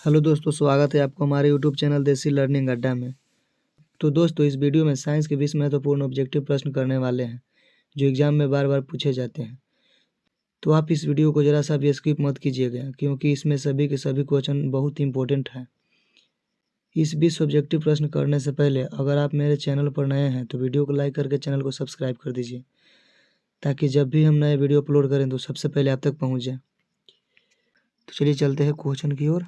Hello दोस्तों, स्वागत है आपको हमारे यूट्यूब चैनल देसी लर्निंग अड्डा में। तो दोस्तों, इस वीडियो में साइंस के 20 महत्वपूर्ण ऑब्जेक्टिव प्रश्न करने वाले हैं जो एग्जाम में बार बार पूछे जाते हैं। तो आप इस वीडियो को ज़रा सा भी स्किप मत कीजिएगा, क्योंकि इसमें सभी के सभी क्वेश्चन बहुत इंपॉर्टेंट हैं। इस 20 ऑब्जेक्टिव प्रश्न करने से पहले अगर आप मेरे चैनल पर नए हैं तो वीडियो को लाइक करके चैनल को सब्सक्राइब कर दीजिए, ताकि जब भी हम नए वीडियो अपलोड करें तो सबसे पहले आप तक पहुँच जाए। तो चलिए चलते हैं क्वेश्चन की ओर।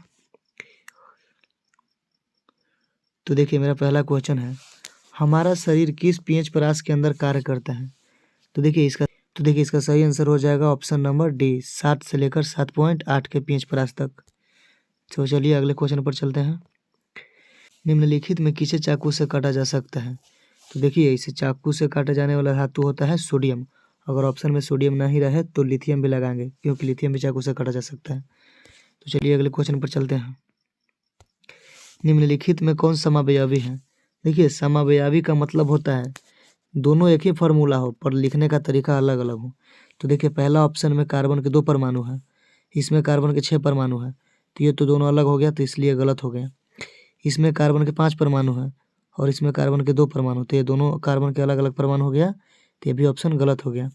तो देखिए, मेरा पहला क्वेश्चन है, हमारा शरीर किस पीएच परास के अंदर कार्य करता है? तो देखिए इसका सही आंसर हो जाएगा ऑप्शन नंबर डी, 7 से लेकर 7.8 के पीएच परास तक। तो चलिए अगले क्वेश्चन पर चलते हैं। निम्नलिखित में किसे चाकू से काटा जा सकता है? तो देखिए, इसे चाकू से काटा जाने वाला धातु होता है सोडियम। अगर ऑप्शन में सोडियम नहीं रहे तो लिथियम भी लगाएंगे, क्योंकि लिथियम भी चाकू से काटा जा सकता है। तो चलिए अगले क्वेश्चन पर चलते हैं। निम्नलिखित में कौन समावयवी है? देखिए, समावयवी का मतलब होता है दोनों एक ही फार्मूला हो पर लिखने का तरीका अलग अलग हो। तो देखिए, पहला ऑप्शन में कार्बन के 2 परमाणु हैं, इसमें कार्बन के 6 परमाणु हैं, तो ये तो दोनों अलग हो गया, तो इसलिए गलत हो गया। इसमें कार्बन के 5 परमाणु हैं और इसमें कार्बन के 2 परमाणु, तो ये दोनों कार्बन के अलग अलग परमाणु हो गया, तो ये भी ऑप्शन गलत हो गया।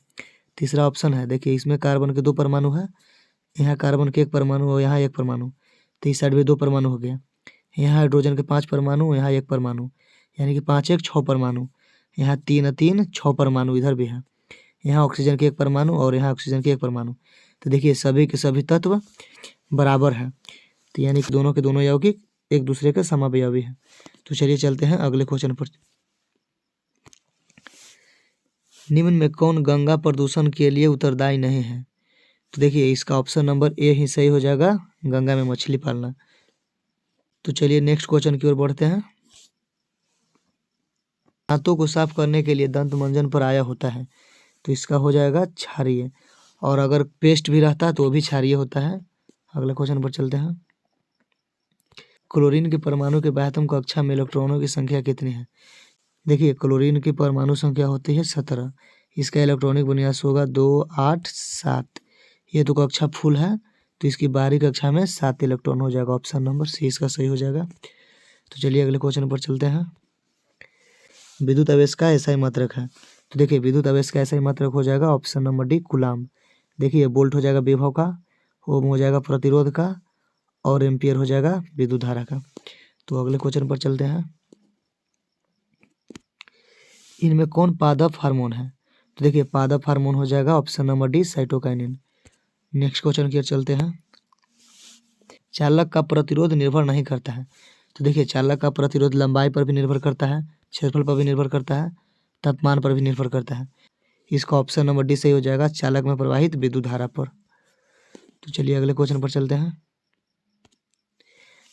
तीसरा ऑप्शन है, देखिए इसमें कार्बन के 2 परमाणु है, यहाँ कार्बन के 1 परमाणु और यहाँ 1 परमाणु, तो इस साइड भी 2 परमाणु हो गया। यहाँ हाइड्रोजन के 5 परमाणु, यहाँ 1 परमाणु, यानी कि 5 1 6 परमाणु। यहाँ 3 3 6 परमाणु इधर भी है। यहाँ ऑक्सीजन के 1 परमाणु और यहाँ ऑक्सीजन के 1 परमाणु। तो देखिए, सभी के सभी तत्व बराबर हैं, तो यानी कि दोनों के दोनों यौगिक एक दूसरे के समावयवी हैं। तो चलिए चलते हैं अगले क्वेश्चन पर। निम्न में कौन गंगा प्रदूषण के लिए उत्तरदायी नहीं है? तो देखिए, इसका ऑप्शन नंबर ए ही सही हो जाएगा, गंगा में मछली पालना। तो चलिए नेक्स्ट क्वेश्चन की ओर बढ़ते हैं। दांतों को साफ करने के लिए दंत मंजन पर आया होता है, तो इसका हो जाएगा क्षारीय, और अगर पेस्ट भी रहता है तो वो भी क्षारीय होता है। अगले क्वेश्चन पर चलते हैं। क्लोरीन के परमाणु के बाह्यतम कक्षा में इलेक्ट्रॉनों की संख्या कितनी है? देखिए, क्लोरीन की परमाणु संख्या होती है 17। इसका इलेक्ट्रॉनिक विन्यास होगा 2 8 7। ये तो कक्षा फुल है, तो इसकी बाहरी कक्षा में 7 इलेक्ट्रॉन हो जाएगा। ऑप्शन नंबर सी इसका सही हो जाएगा। तो चलिए अगले क्वेश्चन पर चलते हैं। विद्युत आवेश का एसआई मात्रक है? तो देखिए, विद्युत आवेश का एसआई मात्रक हो जाएगा ऑप्शन नंबर डी, कूलाम। देखिए, वोल्ट हो जाएगा विभव का, ओम हो जाएगा प्रतिरोध का, और एम्पियर हो जाएगा विद्युत धारा का। तो अगले क्वेश्चन पर चलते हैं। इनमें कौन पादप हार्मोन है? तो देखिए, पादप हार्मोन हो जाएगा option number D, cytokinin. Next question की ओर चलते हैं। चालक का प्रतिरोध निर्भर नहीं करता है? तो देखिए, चालक का प्रतिरोध लंबाई पर भी निर्भर करता है, क्षेत्रफल पर भी निर्भर करता है, तापमान पर भी निर्भर करता है। इसका ऑप्शन नंबर डी सही हो जाएगा, चालक में प्रवाहित विद्युत धारा पर। तो चलिए अगले क्वेश्चन पर चलते हैं।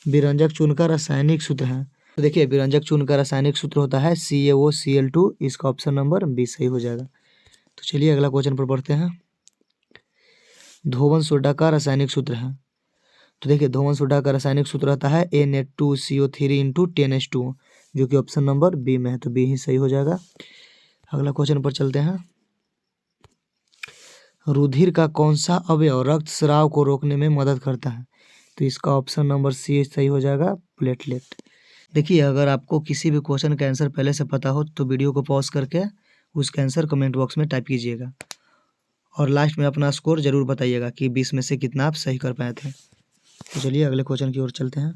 विरंजक चूर्ण का रासायनिक सूत्र है? तो देखिए, विरंजक चूर्ण का रासायनिक सूत्र होता है CaOCl2। इसका ऑप्शन नंबर बी सही हो जाएगा। तो चलिए अगला क्वेश्चन पर बढ़ते हैं। धोवन सोडा का रासायनिक सूत्र है? तो देखिए, धोवन सोडा का रासायनिक सूत्र रहता है Na2CO3 × 10H2, जो कि ऑप्शन नंबर बी में है, तो बी ही सही हो जाएगा। अगला क्वेश्चन पर चलते हैं। रुधिर का कौन सा अवयव रक्त स्राव को रोकने में मदद करता है? तो इसका ऑप्शन नंबर सी सही हो जाएगा, प्लेटलेट। देखिए, अगर आपको किसी भी क्वेश्चन का आंसर पहले से पता हो तो वीडियो को पॉज करके उसका आंसर कमेंट बॉक्स में टाइप कीजिएगा, और लास्ट में अपना स्कोर जरूर बताइएगा कि 20 में से कितना आप सही कर पाए थे। तो चलिए अगले क्वेश्चन की ओर चलते हैं।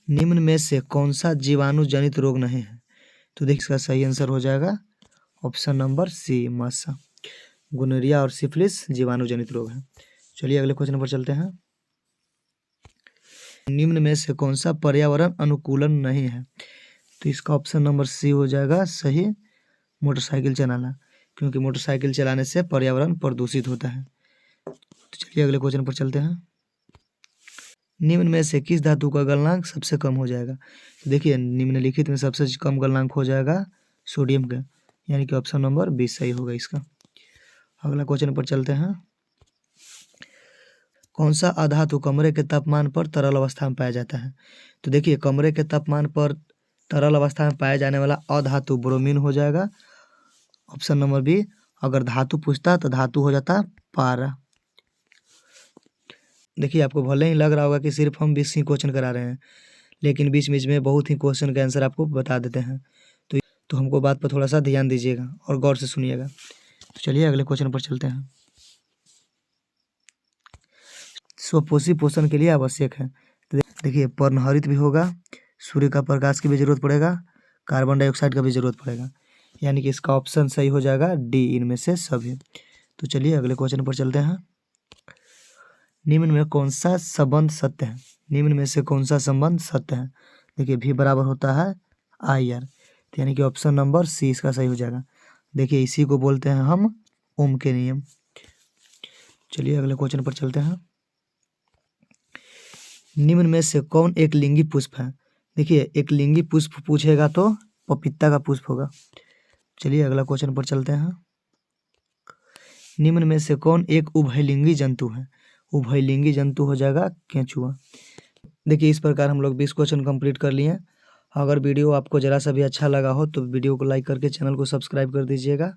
निम्न में से कौन सा जीवाणु जनित रोग नहीं है? तो देखिए, इसका सही आंसर हो जाएगा ऑप्शन नंबर सी, मस्सा। गोनोरिया और सिफिलिस जीवाणु जनित रोग है। चलिए अगले क्वेश्चन पर चलते हैं। निम्न में से कौन सा पर्यावरण अनुकूलन नहीं है? तो इसका ऑप्शन नंबर सी हो जाएगा सही, मोटरसाइकिल चलाना, क्योंकि मोटरसाइकिल चलाने से पर्यावरण प्रदूषित होता है। तो चलिए अगले क्वेश्चन पर चलते हैं। निम्न में से किस धातु का गलनांक सबसे कम हो जाएगा? तो देखिए, निम्नलिखित में सबसे कम गलनांक हो जाएगा सोडियम का, यानी कि ऑप्शन नंबर 20 सही होगा इसका। अगला क्वेश्चन पर चलते हैं। कौन सा अधातु कमरे के तापमान पर तरल अवस्था में पाया जाता है? तो देखिए, कमरे के तापमान पर तरल अवस्था में पाया जाने वाला अधातु ब्रोमीन हो जाएगा, ऑप्शन नंबर बी। अगर धातु पूछता तो धातु हो जाता पारा। देखिए आपको भले ही लग रहा होगा कि सिर्फ हम 20 ही क्वेश्चन करा रहे हैं, लेकिन बीच बीच में बहुत ही क्वेश्चन के आंसर आपको बता देते हैं। तो हमको बात पर थोड़ा सा ध्यान दीजिएगा और गौर से सुनिएगा। तो चलिए अगले क्वेश्चन पर चलते हैं। स्वपोषी पोषण के लिए आवश्यक है। तो देखिए पर्णहरित भी होगा, सूर्य का प्रकाश की भी जरूरत पड़ेगा, कार्बन डाइऑक्साइड का भी जरूरत पड़ेगा, यानी कि इसका ऑप्शन सही हो जाएगा डी, इनमें से सभी। तो चलिए अगले क्वेश्चन पर चलते हैं। निम्न में कौन सा संबंध सत्य है? निम्न में से कौन सा संबंध सत्य है? देखिए भी बराबर होता है आई आर, यानी कि ऑप्शन नंबर सी इसका सही हो जाएगा। देखिए इसी को बोलते हैं हम ओम के नियम। चलिए अगले क्वेश्चन पर चलते हैं। निम्न में से कौन एक लिंगी पुष्प है? देखिए एक लिंगी पुष्प पूछेगा तो पपीता का पुष्प होगा। चलिए अगला क्वेश्चन पर चलते हैं। निम्न में से कौन एक उभयलिंगी जंतु है? उभयलिंगी जंतु हो जाएगा केंचुआ। देखिए इस प्रकार हम लोग 20 क्वेश्चन कंप्लीट कर लिए हैं। अगर वीडियो आपको ज़रा सा भी अच्छा लगा हो तो वीडियो को लाइक करके चैनल को सब्सक्राइब कर दीजिएगा।